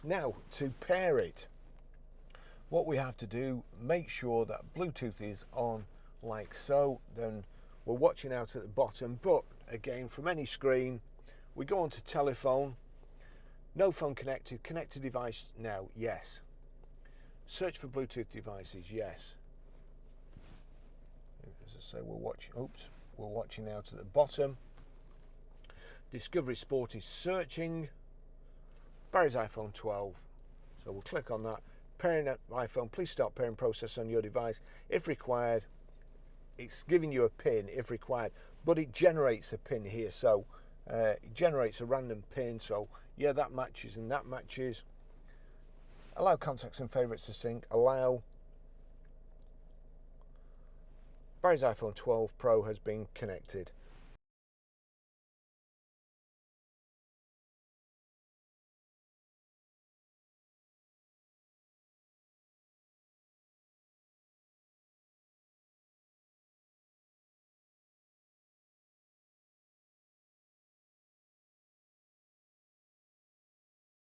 Now to pair it, what we have to do, make sure that Bluetooth is on like so. Then we're watching out at the bottom, but again, from any screen, we go on to telephone. No phone connected. Connected device now, yes. Search for Bluetooth devices, yes. As I say, we're watching out at the bottom. Discovery Sport is searching. Barry's iPhone 12. So we'll click on that. Pairing an iPhone, please start pairing process on your device if required. It's giving you a pin if required, but it generates a pin here. So it generates a random pin. So yeah, that matches and that matches. Allow contacts and favorites to sync. Allow. Barry's iPhone 12 Pro has been connected.